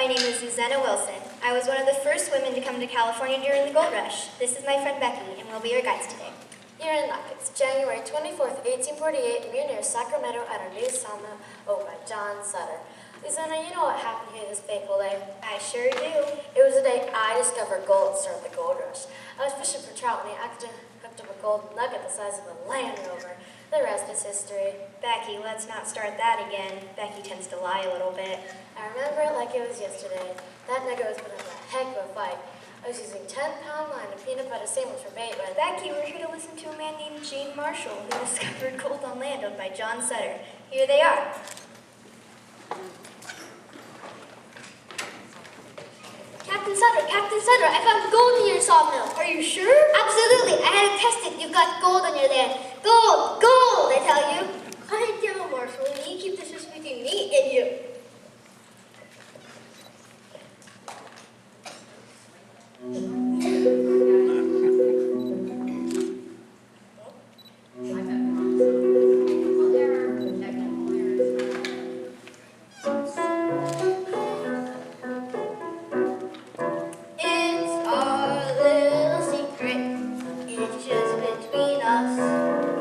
My name is Susanna Wilson. I was one of the first women to come to California during the gold rush. This is my friend Becky, and we'll be your guides today. You're in luck. It's January 24th, 1848, and we're near Sacramento at our new sawmill owned by John Sutter. Susanna, you know what happened here this fateful day? I sure do. It was the day I discovered gold and started the gold rush. I was fishing for trout when I accidentally hooked up a gold nugget the size of a Land Rover. The rest is history. Becky, let's not start that again. Becky tends to lie a little bit. I remember it like it was yesterday. That nugget was put up a heck of a fight. I was using 10-pound line and peanut butter sandwich for bait, but Becky, we're here to listen to a man named Gene Marshall who discovered gold on land owned by John Sutter. Here they are. Captain Sutter, I found gold in your sawmill. Are you sure? Absolutely. I had it tested. You've got gold on your land. Gold! Gold, I tell you. Quiet down, Marshall. You keep this just between me and you. It's our little secret. It's just between us.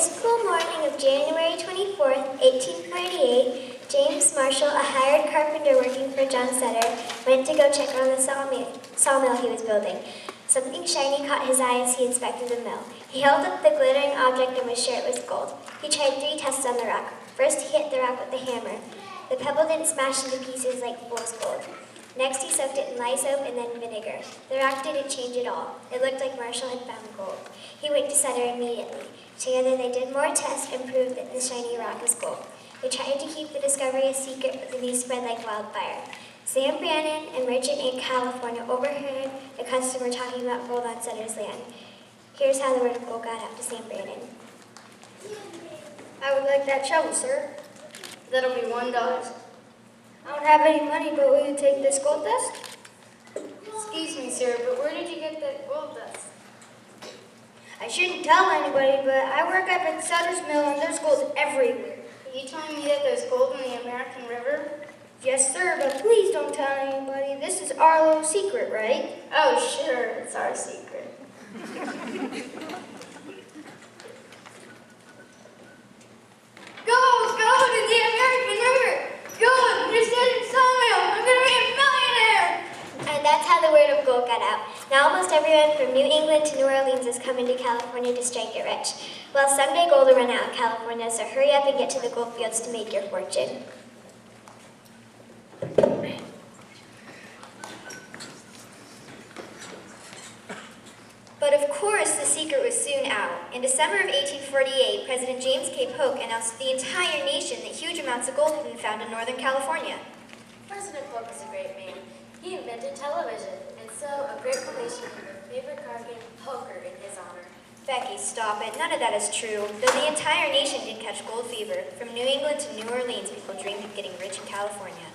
mystical morning of January 24th, 1848, James Marshall, a hired carpenter working for John Sutter, went to go check on the sawmill he was building. Something shiny caught his eye as he inspected the mill. He held up the glittering object and was sure it was gold. He tried 3 tests on the rock. First, he hit the rock with a hammer. The pebble didn't smash into pieces like fool's gold. Next, he soaked it in lye soap and then vinegar. The rock didn't change at all. It looked like Marshall had found gold. He went to Sutter immediately. Together, they did more tests and proved that the shiny rock was gold. They tried to keep the discovery a secret, but the news spread like wildfire. Sam Brannan, a merchant in California, overheard a customer talking about gold on Sutter's land. Here's how the word of gold got out to Sam Brannan. I would like that shovel, sir. That'll be $1. I don't have any money, but will you take this gold dust? Excuse me, sir, but where did you get that gold dust? I shouldn't tell anybody, but I work up at Sutter's Mill and there's gold everywhere. Are you telling me that there's gold in the American River? Yes, sir, but please don't tell anybody. This is our little secret, right? Oh, sure, it's our secret. Gold in the American River! Gold! There's Sutter's sawmill! I'm gonna be a millionaire! And that's how the word of gold got out. Now almost everyone from New England to New Orleans is coming to California to strike it rich. Well, someday gold will run out in California, so hurry up and get to the gold fields to make your fortune. But of course, the secret was soon out. In December of 1848, President James K. Polk announced to the entire nation that huge amounts of gold had been found in Northern California. President Polk is a great man. He invented television, and so a great relation of their favorite card game, poker, in his honor. Becky, stop it. None of that is true. Though the entire nation did catch gold fever. From New England to New Orleans, people dreamed of getting rich in California.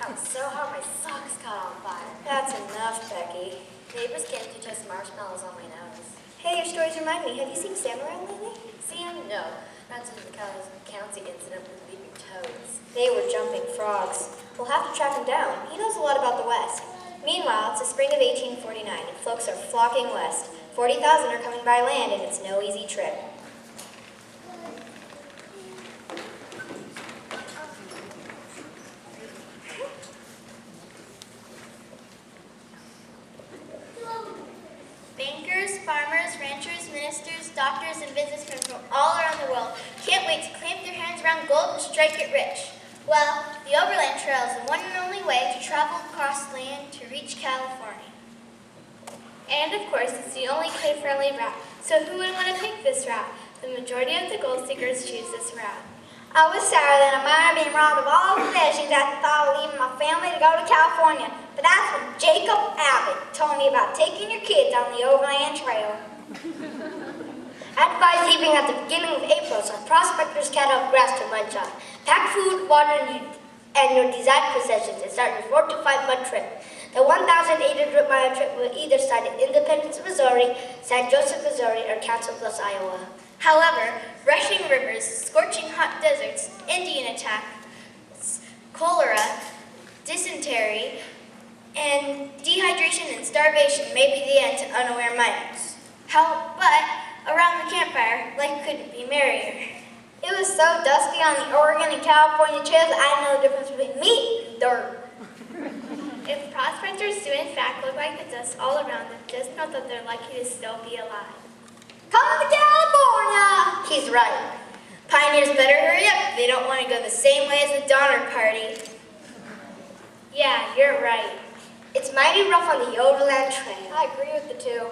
I was so hot my socks caught on fire. That's enough, Becky. Neighbors came to toast marshmallows on my nose. Hey, your stories remind me. Have you seen Sam around lately? Sam? No. Not since the county incident with leaping toads. They were jumping frogs. We'll have to track him down. He knows a lot about the West. Meanwhile, it's the spring of 1849, and folks are flocking west. 40,000 are coming by land, and it's no easy trip. Bankers, farmers, ranchers, ministers, doctors, and businessmen from all around the world can't wait to clamp their hands gold and strike it rich. Well, the Overland Trail is the one and only way to travel across land to reach California. And of course, it's the only kid-friendly route. So who would want to take this route? The majority of the gold seekers choose this route. I was sorry that I might have been robbed of all possessions at the thought of leaving my family to go to California. But that's when Jacob Abbott told me about taking your kids on the Overland Trail. I advise leaving at the beginning of April so prospectors can't have grass to munch on. Pack food, water, and your desired possessions and start your 4 to 5 month trip. The 1,800-mile trip will either start in Independence, Missouri, San Joseph, Missouri, or Council Bluffs, Iowa. However, rushing rivers, scorching hot deserts, Indian attacks, cholera, dysentery, and dehydration and starvation may be the end to unaware miners. But around the campfire, life couldn't be merrier. It was so dusty on the Oregon and California trails, I didn't know the difference between meat and dirt. If prospectors do in fact look like the dust all around them, just know that they're lucky to still be alive. Come to California! He's right. Pioneers better hurry up if they don't want to go the same way as the Donner Party. Yeah, you're right. It's mighty rough on the Overland Trail. I agree with the two.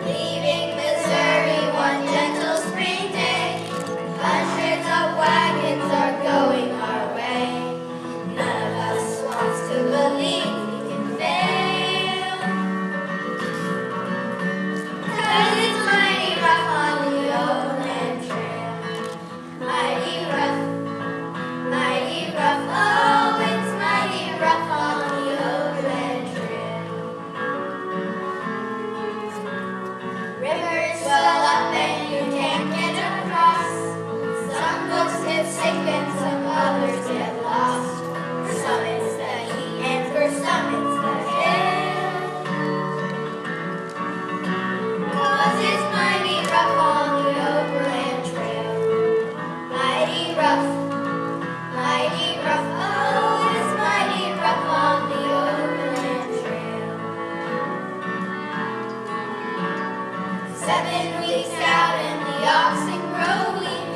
Leaving Missouri one gentle spring day, hundreds of wagons are going our way. None of us wants to believe we can fail, 'cause it's mighty rough on the Overland Trail. Mighty rough, oh, it's mighty rough on the Overland Trail. Rivers swell up and you can't get across. Some folks get sick and some others get lost. For some it's the heat and for some it's the hail. 'Cause it's mighty rough on the Overland Trail. Mighty rough, oh, it's mighty rough on the Overland Trail. 7 weeks out and the oxen grow weak.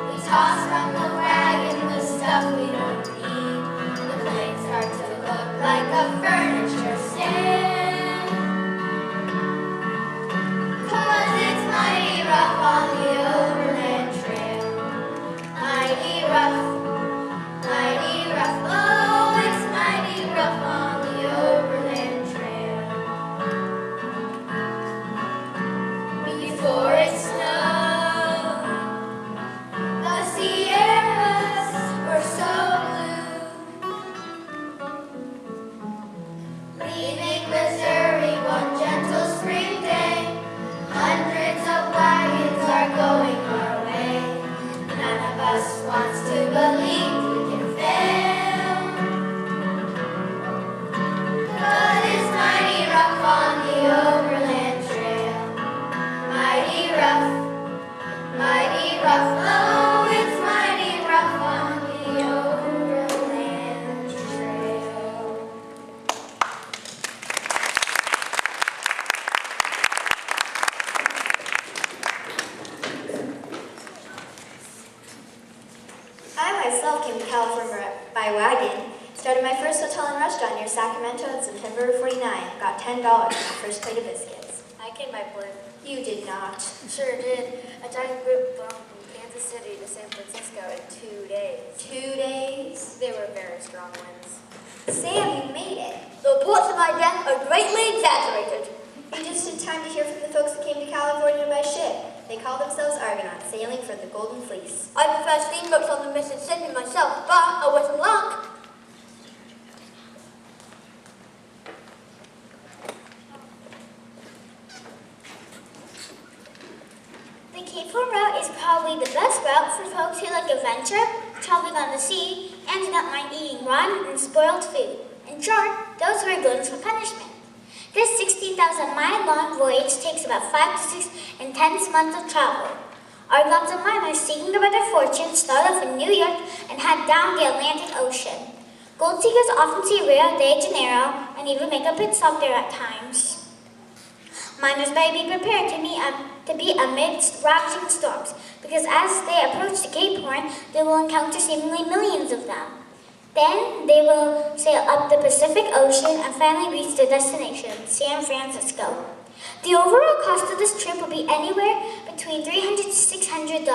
We toss from the wagon the stuff we don't need. The plains start to look like a furniture stand. 'Cause it's mighty rough on the Overland Trail. Mighty rough, oh, it's mighty rough on the Overland Trail. Before it snowed, the Sierras were so blue. Leaving Missouri one gentle spring day, hundreds of wagons are going our way. None of us wants to believe we can fail, 'cause it's mighty rough on the Overland Trail. Mighty rough, oh, it's mighty rough on the Overland Trail. I myself came to California by wagon. Started my first hotel and restaurant near Sacramento on September 49. Got $10 for my first plate of biscuits. I came by plane. You did not. Sure did. A giant group flown from Kansas City to San Francisco in 2 days. 2 days. They were very strong winds. Sam, you made it. The reports of my death are greatly exaggerated. You just in time to hear from the folks that came to California by ship. They call themselves Argonauts, sailing for the Golden Fleece. I prefer steamboats on the Mississippi myself, but I wasn't luck. The Cape Horn route is probably the best route for folks who like adventure, traveling on the sea, and do not mind eating rotten and spoiled food. In short, those who are glutton for punishment. This 16,000-mile-long voyage takes about 5 to 6 intense months of travel. Argonauts and miners seeking a better fortune start off in New York and head down the Atlantic Ocean. Gold seekers often see Rio de Janeiro and even make a pit stop there at times. Miners may be prepared to be amidst ravaging storms, because as they approach the Cape Horn, they will encounter seemingly millions of them. Then they will sail up the Pacific Ocean and finally reach their destination, San Francisco. The overall cost of this trip will be anywhere between $300 to $600.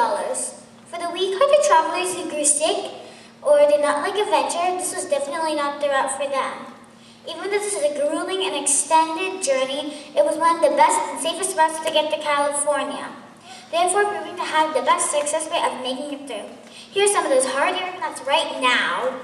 For the weak-hearted travelers who grew sick or did not like adventure, this was definitely not the route for them. Even though this is a grueling and extended journey, it was one of the best and safest routes to get to California, therefore proving to have the best success rate of making it through. Here's some of those hard aeronauts right now.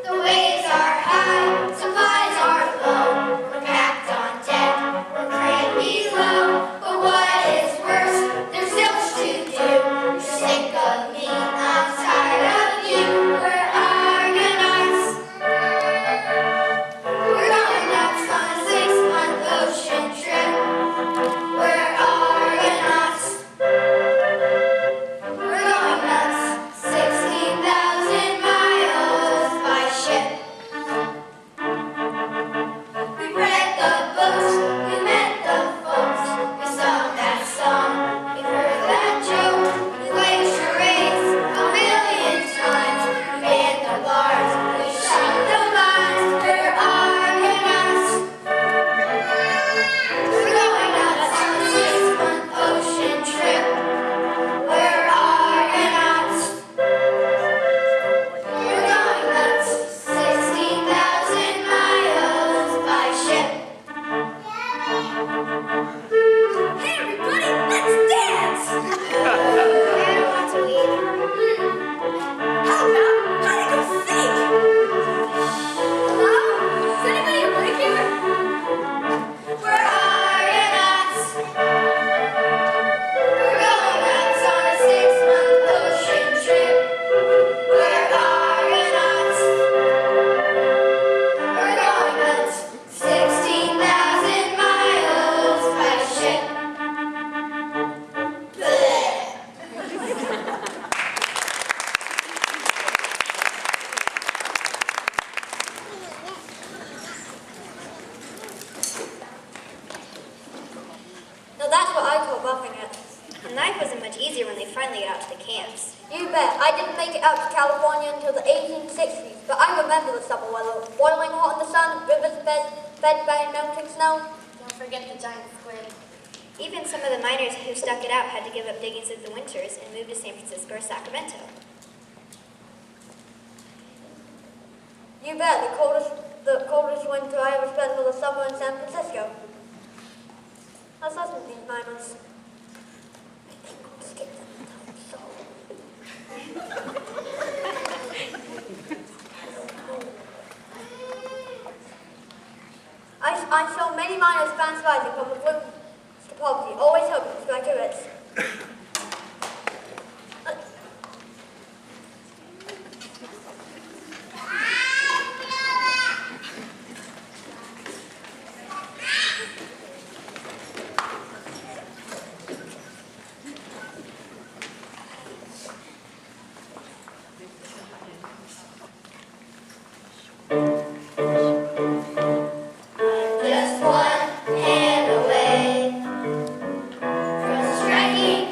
The waves are high, supplies are low. We're packed on deck, we're crammed below. But what is worse, there's still much to do. You're sick of me, I'm tired of you. We're Argonauts. We're going nuts on a 6-month ocean trip. We're Argonauts. We're going nuts, 16,000 miles by ship. We read the books, we met the folks, we sung that song, we heard that joke, we played charades a million times, we manned the bars, we shot the mines. We're Argonauts. We're going nuts on a 6-month ocean trip. We're Argonauts. We're going nuts, 16,000 miles by ship. Hey everybody, let's dance! I don't want to leave. How about hide and go seek? Hello? Is anybody awake here? We're Argonauts. We're going nuts on a 6-month ocean trip. We're Argonauts. We're going nuts, 16,000 miles by ship. Now that's what I call buffing it. And life wasn't much easier when they finally got out to the camps. You bet. I didn't make it out to California until the 1860s, but I remember the summer weather. Boiling hot in the sun, rivers fed by melting snow. Don't forget the giant squid. Even some of the miners who stuck it out had to give up digging through the winters and move to San Francisco or Sacramento. You bet. The coldest winter I ever spent was a summer in San Francisco. That's lessons these miners. I saw many miners fans rising from the blue to poverty, always hoping to strike a rich. Just one hand away from striking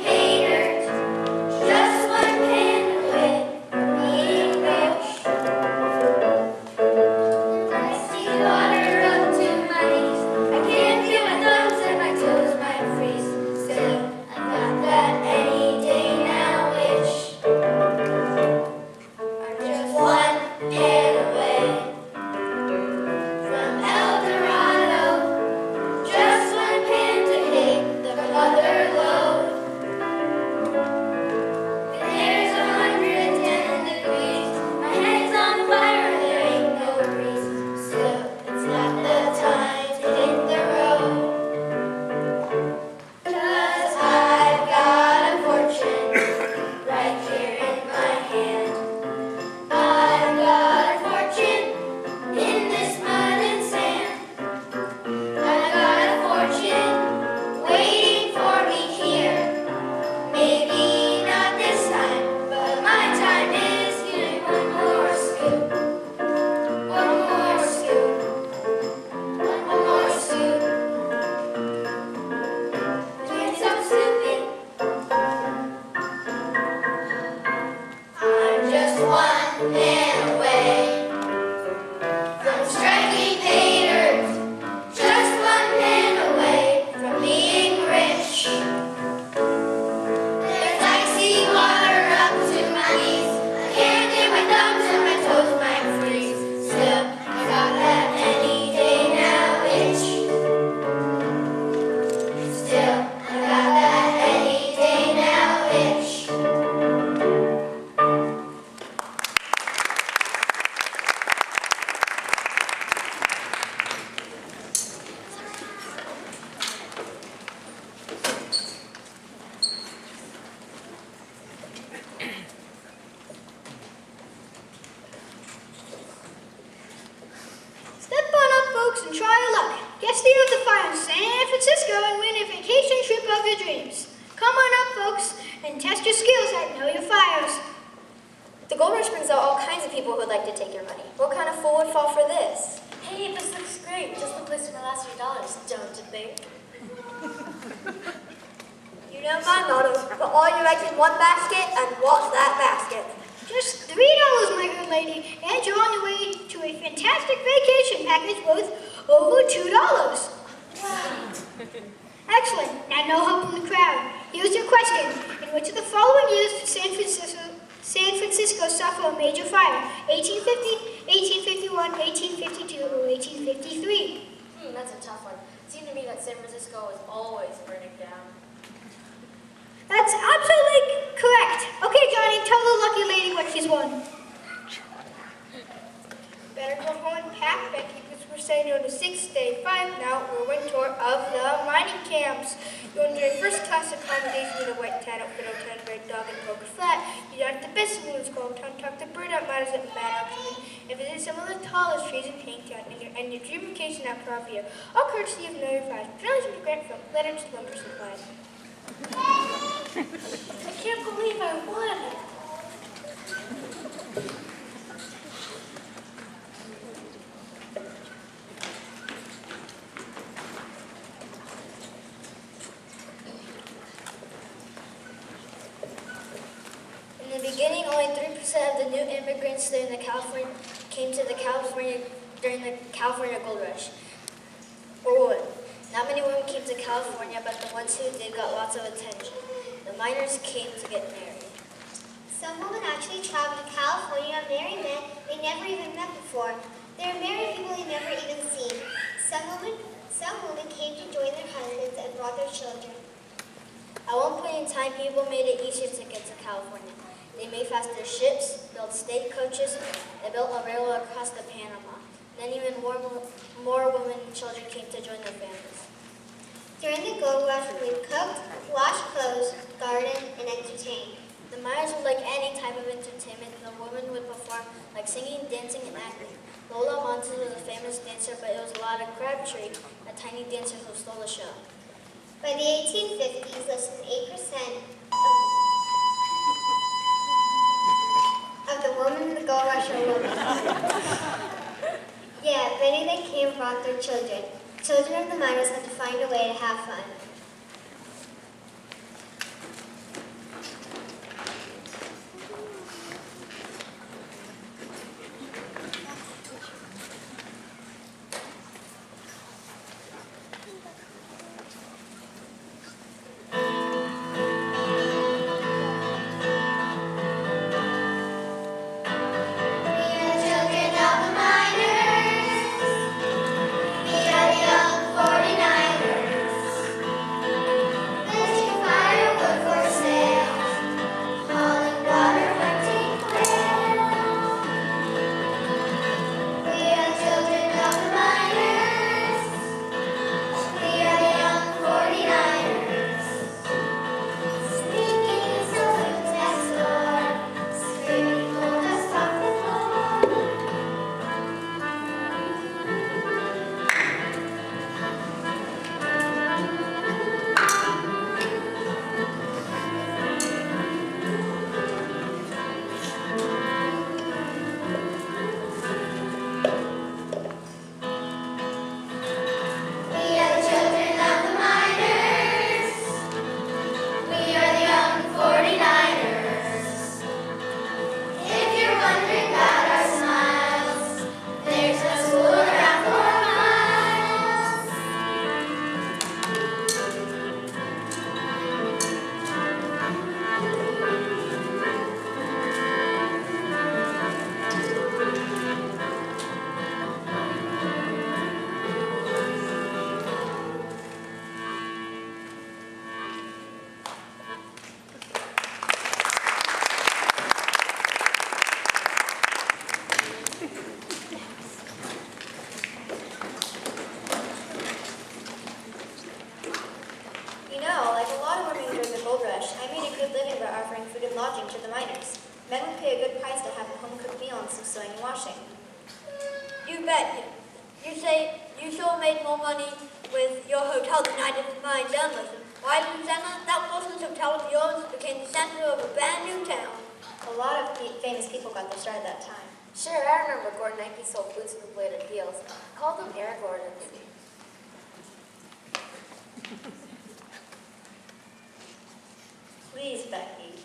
Test the of the fire in San Francisco and win a vacation trip of your dreams. Come on up, folks, and test your skills at Know Your Fires. The Gold Rush brings out all kinds of people who'd like to take your money. What kind of fool would fall for this? Hey, this looks great. Just the place for my last few dollars, don't you think? You know my motto, put all your eggs in one basket and watch that basket. Just $3, my good lady, and you're on your way to a fantastic vacation package worth over $2. Excellent. Now no help from the crowd. Here's your question. In which of the following years did San Francisco suffer a major fire? 1850, 1851, 1852, or 1853? That's a tough one. It seemed to me that San Francisco was always burning down. That's absolutely correct. Okay, Johnny, tell the lucky lady what she's won. Better go home and pack, Becky, because we're sending you on a 6-day, 5-night whirlwind tour of the mining camps. You'll enjoy first-class accommodation in a white tan outfit, hotel, red dog, and poker flat. You dine at the best saloons called Town Talk, the bird out matters at Mad Auction, and visit some of the tallest trees in Hangtown, and your dream vacation at Provia. All courtesy of Know Your Fires. Penalties and grant from Leonard's Lumber Supply. I can't believe I won! In the beginning, only 3% of the new immigrants came to California during the California Gold Rush. Or would. Not many women came to California, but the ones who did got lots of attention. The miners came to get married. Some women actually traveled to California and married men they never even met before. They were married people they never even seen. Some women came to join their husbands and brought their children. At one point in time, people made it easier to get to California. They made faster ships, built stagecoaches, and built a railroad across the Panama. Then even more women and children came to join their families. During the gold rush, we cooked, washed clothes, gardened, and entertained. The miners would like any type of entertainment. The women would perform like singing, dancing, and acting. Lola Montez was a famous dancer, but it was Lotta Crabtree, a tiny dancer who stole the show. By the 1850s, less than 8% of the women in the gold rush were women. Yeah, many that came brought their children. Children of the miners had to find a way to have fun. You sure made more money with your hotel than I did with my journalism. Why, Susanna, that Wilson's hotel of yours became the center of a brand new town. A lot of famous people got their start at that time. Sure, I remember Gordon Nike sold boots with bladed heels. Called them Air Gordons. Please, Becky.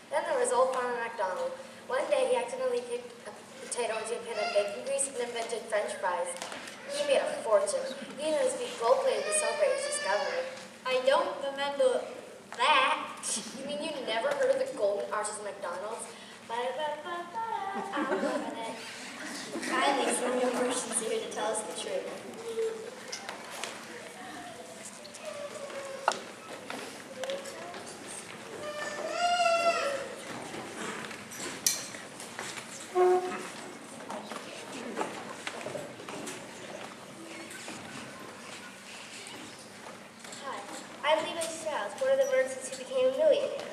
Then there was old Farmer McDonald. One day he accidentally kicked a potato into a pan of bacon grease and invented French fries. He made a fortune. He and his feet gold-plated to celebrate his discovery. I don't remember that. You mean you never heard of the Golden Arches of McDonald's? Ba-da-ba-ba-ba, I'm loving it. Finally, some new persons here to tell us the truth. I'm Levi Strauss, one of the merchants who became a millionaire.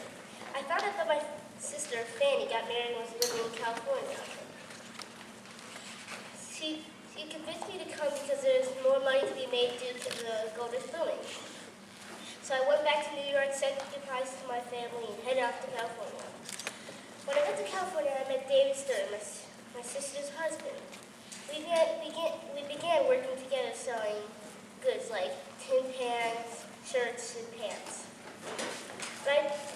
I found out that my sister Fanny got married and was living in California. She convinced me to come because there's more money to be made due to the gold is booming. So I went back to New York, said goodbyes to my family, and headed off to California. When I went to California, I met David Stern, my sister's husband. We began working together selling goods like tin pans, shirts, and pants.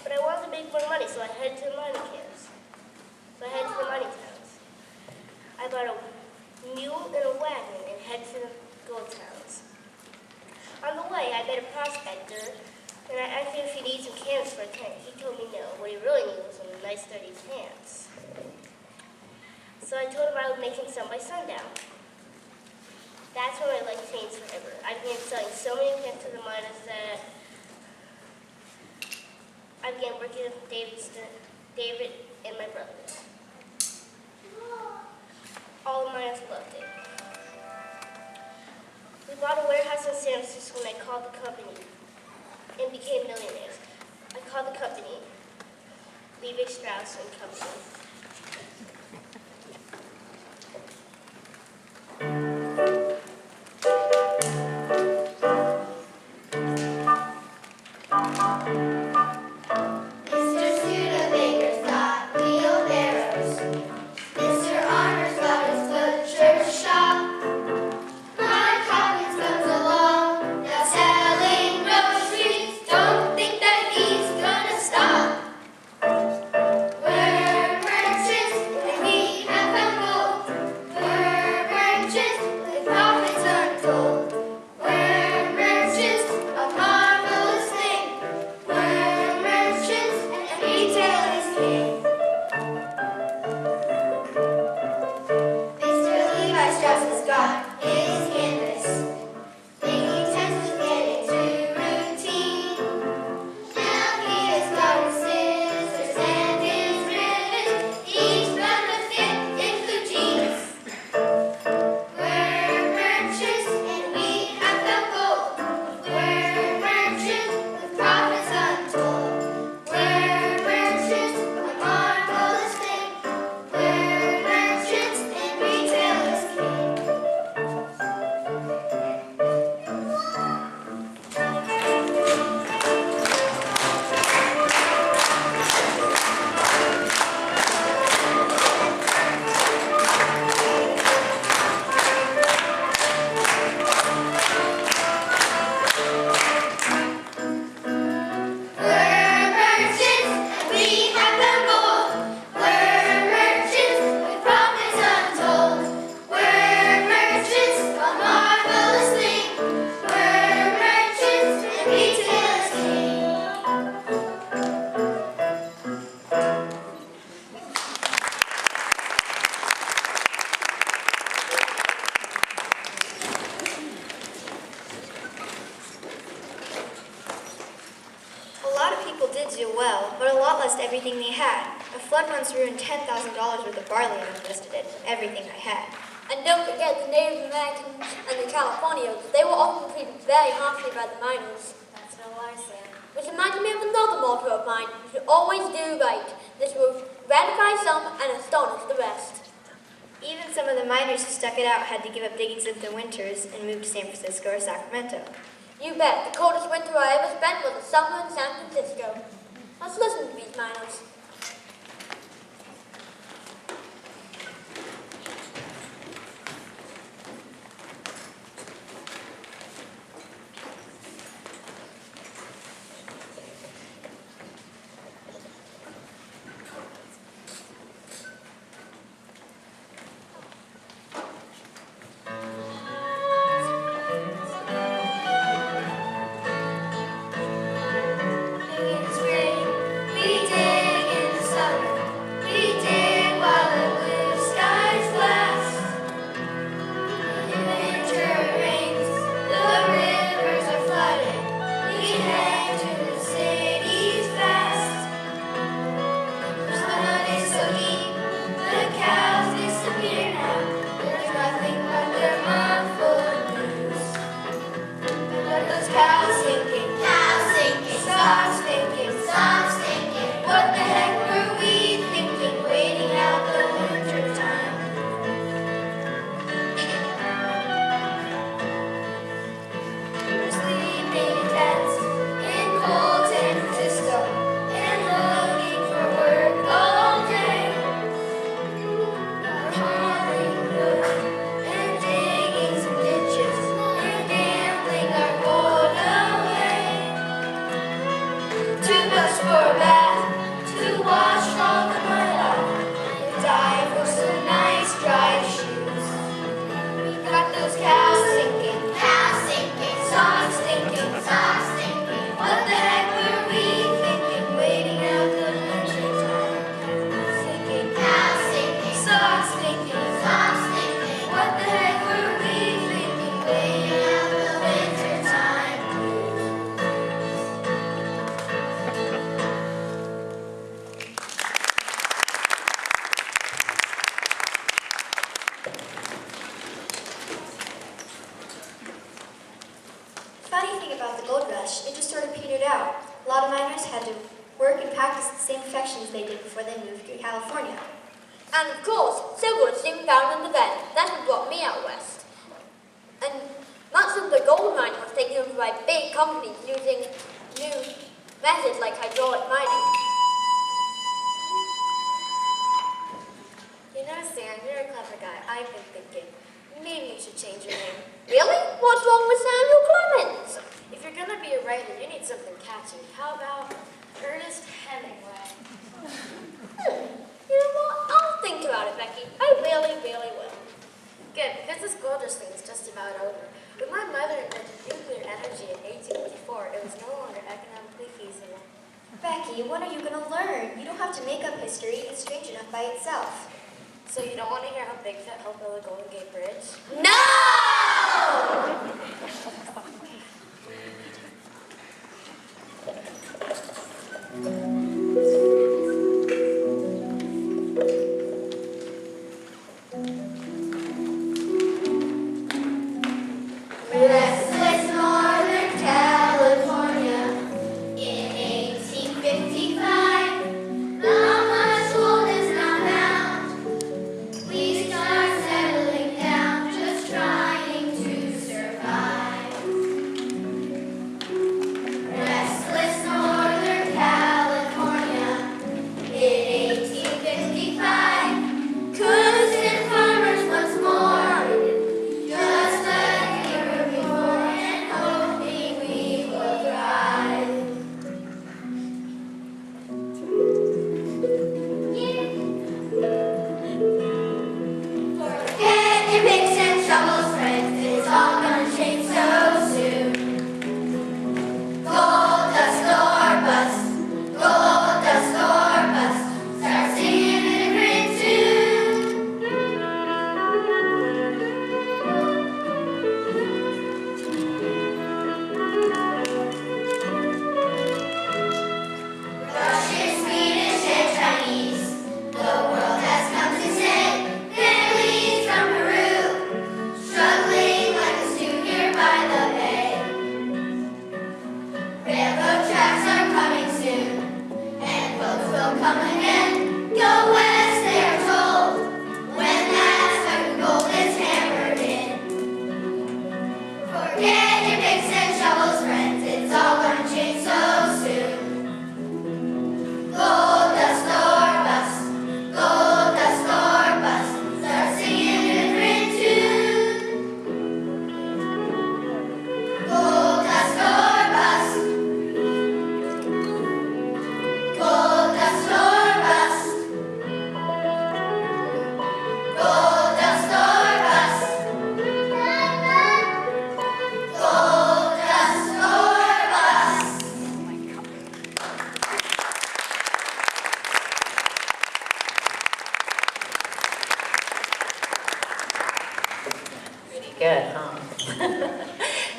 But I wanted to make more money, so I headed to the mining camps. So I headed to the mining towns. I bought a mule and a wagon and headed to the gold towns. On the way, I met a prospector, and I asked him if he needed some cans for a tent. He told me no. What he really needed was some nice, sturdy pants. So I told him I would make him some by sundown. That's when my life changed forever. I began selling so many pants to the miners that I began working with David and my brothers. All the miners loved it. We bought a warehouse in San Francisco and I called the company and became millionaires. I called the company Levi Strauss and Company. Everything they had. A flood once ruined $10,000 worth of barley and invested it, everything I had. And don't forget the Native Americans and the Californians. They were often treated very harshly by the miners. That's no lie, Sam. Which reminds me of another motto of mine. You should always do right. This will gratify some and astonish the rest. Even some of the miners who stuck it out had to give up digging in the winters and move to San Francisco or Sacramento. You bet. The coldest winter I ever spent was a summer in San Francisco. Let's listen to these miners. In spring, we dig in the summer. We dig while the blue skies last. In winter it rains, the rivers are flooded. We head to the cities fast. The sun is so deep, the cows disappear now. There's nothing but their muffled news. But those cows sinking, socks thinking, what the heck were we thinking, waiting out the winter time? We're sleeping in tents in cold San Francisco and looking for work all day. We're hauling wood and digging some ditches and gambling our gold away. $2 for a bath, to wash all the mud off, and dive for some nice dry shoes. We got those cows sinking, socks thinking, what the heck were we thinking, waiting out the winter time? Sinking, socks thinking, what the heck were we thinking, waiting out the winter time? Funny thing about the gold rush, it just sort of petered out. A lot of miners had to work and practice the same professions they did before they moved to California. And of course, silver was soon found in the vent. That's what brought me out west. And much of the gold mining was taken over by big companies using new methods like hydraulic mining. You know, Sam, you're a clever guy. I've been thinking, maybe you should change your name. Really? What's wrong with Samuel Clemens? If you're gonna be a writer, you need something catchy. How about Ernest Hemingway? You know what? I'll think about it, Becky. I really, really will. Good, because this gold rush thing is just about over. When my mother invented nuclear energy in 1884, it was no longer economically feasible. Becky, what are you going to learn? You don't have to make up history. It's strange enough by itself. So you don't want to hear how Bigfoot helped build the Golden Gate Bridge? No! Restless Northern California in 1855. Not much gold is now found. We start settling down, just trying to survive.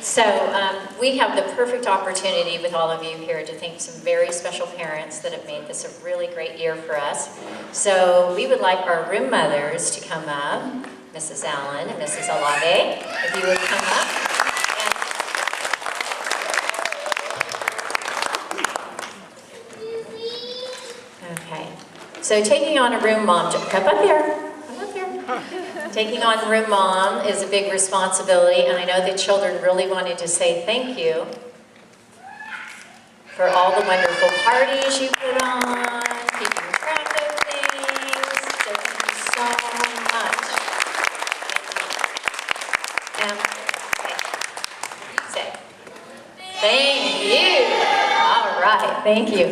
So we have the perfect opportunity with all of you here to thank some very special parents that have made this a really great year for us. So we would like our room mothers to come up, Mrs. Allen and Mrs. Alave, if you would come up. Okay, so taking on a room mom, come up here. Taking on room mom is a big responsibility, and I know the children really wanted to say thank you for all the wonderful parties you put on, keeping track of things. So thank you so much. And say, thank you. All right, thank you.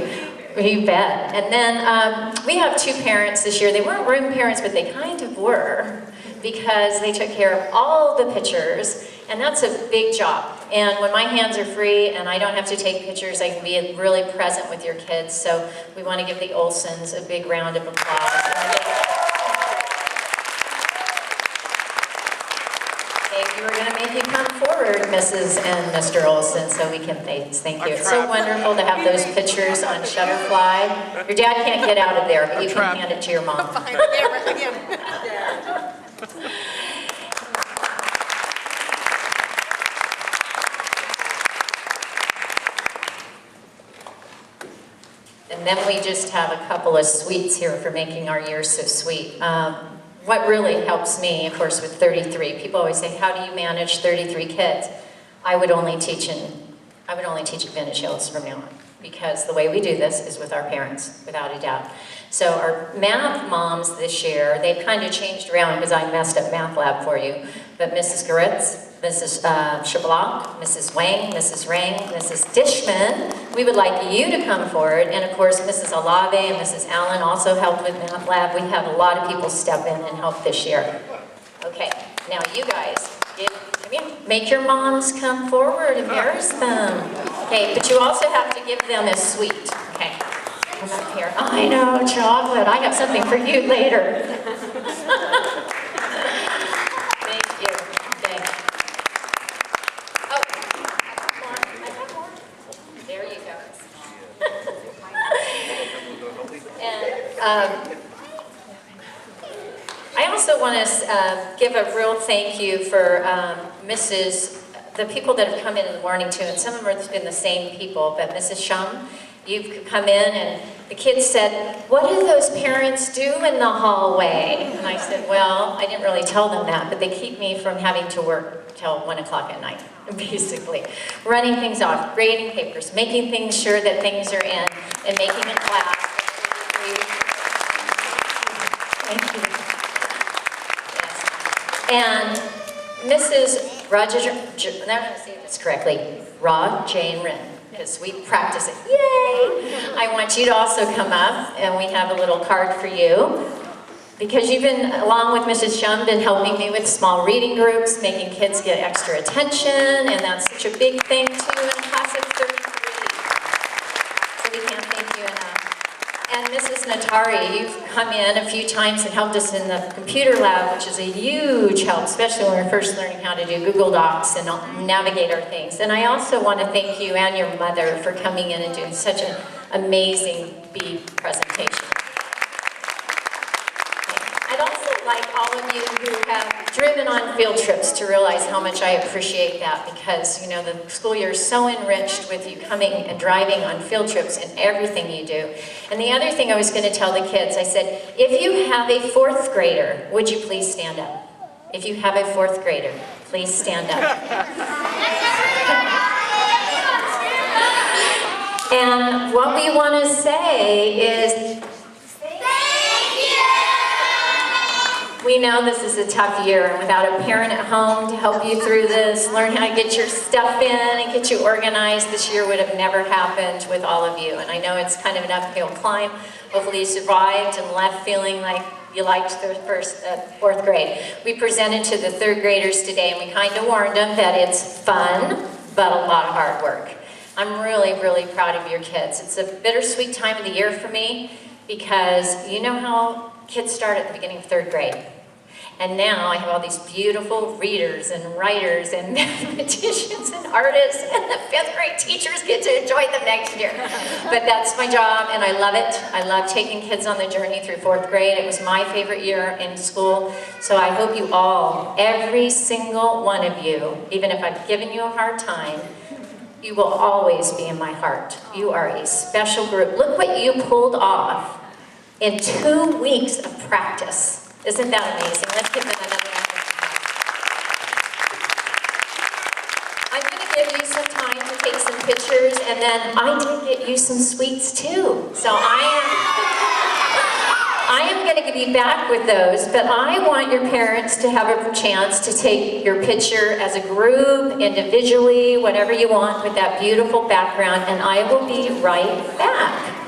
You bet. And then we have two parents this year. They weren't room parents, but they kind of were, because they took care of all the pictures, and that's a big job. And when my hands are free and I don't have to take pictures, I can be really present with your kids. So we want to give the Olsons a big round of applause. Okay, we were going to make you come forward, Mrs. and Mr. Olson, so we can thank you. It's so wonderful to have those pictures on Shutterfly. Your dad can't get out of there, but you can hand it to your mom. And then we just have a couple of sweets here for making our year so sweet. What really helps me, of course, with 33, people always say, how do you manage 33 kids? I would only teach at Vintage Hills from now on, because the way we do this is with our parents, without a doubt. So our math moms this year, they've kind of changed around because I messed up math lab for you. But Mrs. Goretz, Mrs. Chablanc, Mrs. Wang, Mrs. Rang, Mrs. Dishman, we would like you to come forward. And of course, Mrs. Alave and Mrs. Allen also helped with math lab. We have a lot of people step in and help this year. Okay, now you guys, come here. Make your moms come forward, embarrass them. Okay, but you also have to give them a sweet. Okay, come up here. Oh, I know, chocolate. I have something for you later. Thank you. Okay. Oh, there you go. And I also want to give a real thank you for the people that have come in the morning too, and some of them have been the same people, but Mrs. Shum, you've come in and the kids said, what do those parents do in the hallway? And I said, well, I didn't really tell them that, but they keep me from having to work till 1 o'clock at night, basically. Running things off, grading papers, making things sure that things are in, and making a class. Thank you. And Mrs. I'm going to say this correctly, Rod Jane Wren, because we practice it. Yay! I want you to also come up, and we have a little card for you, because you've been, along with Mrs. Shum, been helping me with small reading groups, making kids get extra attention, and that's such a big thing too in class of 33. So we can't thank you enough. And Mrs. Natari, you've come in a few times and helped us in the computer lab, which is a huge help, especially when we're first learning how to do Google Docs and navigate our things. And I also want to thank you and your mother for coming in and doing such an amazing bee presentation. I'd also like all of you who have driven on field trips to realize how much I appreciate that, because you know the school year is so enriched with you coming and driving on field trips and everything you do. And the other thing I was going to tell the kids, I said, if you have a 4th grader, would you please stand up? If you have a 4th grader, please stand up. And what we want to say is, we know this is a tough year, and without a parent at home to help you through this, learn how to get your stuff in and get you organized, this year would have never happened with all of you. And I know it's kind of an uphill climb. Hopefully you survived and left feeling like you liked the 4th grade. We presented to the 3rd graders today, and we kind of warned them that it's fun, but a lot of hard work. I'm really, really proud of your kids. It's a bittersweet time of the year for me, because you know how kids start at the beginning of 3rd grade. And now I have all these beautiful readers and writers and mathematicians and artists, and the 5th grade teachers get to enjoy them next year. But that's my job, and I love it. I love taking kids on the journey through 4th grade. It was my favorite year in school. So I hope you all, every single one of you, even if I've given you a hard time, you will always be in my heart. You are a special group. Look what you pulled off in 2 weeks of practice. Isn't that amazing? Let's give them another round of applause. I'm going to give you some time to take some pictures, and then I did get you some sweets too. So I am going to be back with those, but I want your parents to have a chance to take your picture as a group, individually, whatever you want with that beautiful background, and I will be right back.